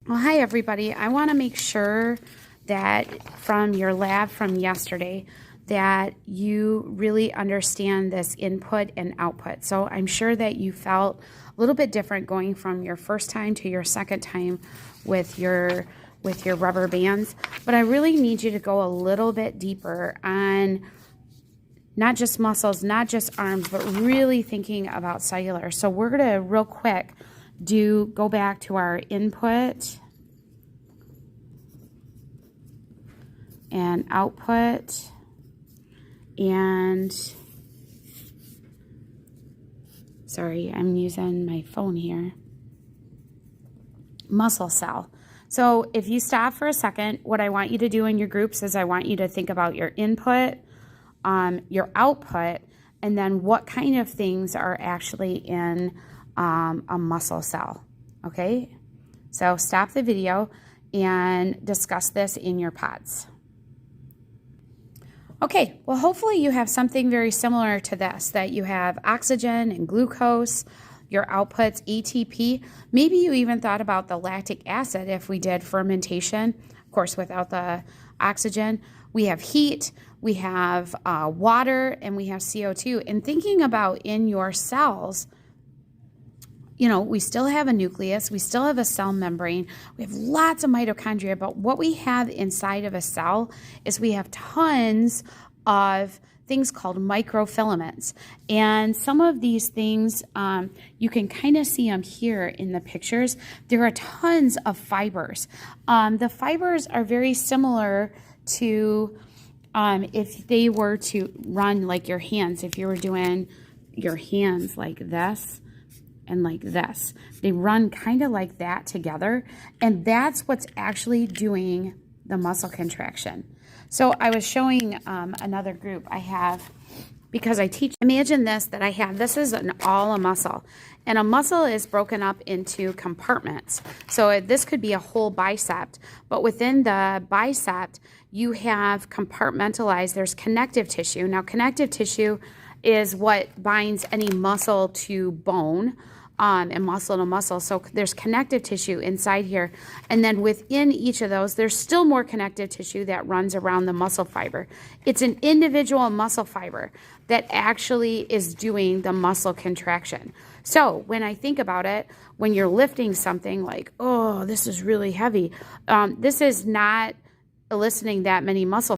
Well, hi everybody. I want to make sure that from your lab from yesterday that you really understand this input and output. So I'm sure that you felt a little bit different going from your first time to your second time with your rubber bands, but I really need you to go a little bit deeper on not just muscles, not just arms, but really thinking about cellular. So we're going to real quick go back to our input and output, and sorry, I'm using my phone here, muscle cell. So if you stop for a second, what I want you to do in your groups is I want you to think about your input, your output, and then what kind of things are actually in a muscle cell, okay? So stop the video and discuss this in your pods. Okay, well, hopefully you have something very similar to this, that you have oxygen and glucose, your outputs, ATP. Maybe you even thought about the lactic acid if we did fermentation, of course, without the oxygen. We have heat, we have water, and we have CO2. And thinking about in your cells, you know, we still have a nucleus, we still have a cell membrane, we have lots of mitochondria, but what we have inside of a cell is we have tons of things called microfilaments. And some of these things, you can kind of see them here in the pictures. There are tons of fibers. The fibers are very similar to if they were to run like your hands, if you were doing your hands like this, and like this. They run kind of like that together, and that's what's actually doing the muscle contraction. So I was showing another group I have, because I teach, imagine this, that I have, this is all a muscle, and a muscle is broken up into compartments. So this could be a whole bicep, but within the bicep, you have compartmentalized, there's connective tissue. Now, connective tissue is what binds any muscle to bone, and muscle to muscle. So there's connective tissue inside here. And then within each of those, there's still more connective tissue that runs around the muscle fiber. It's an individual muscle fiber that actually is doing the muscle contraction. So when I think about it, when you're lifting something like, oh, this is really heavy, this is not eliciting that many muscle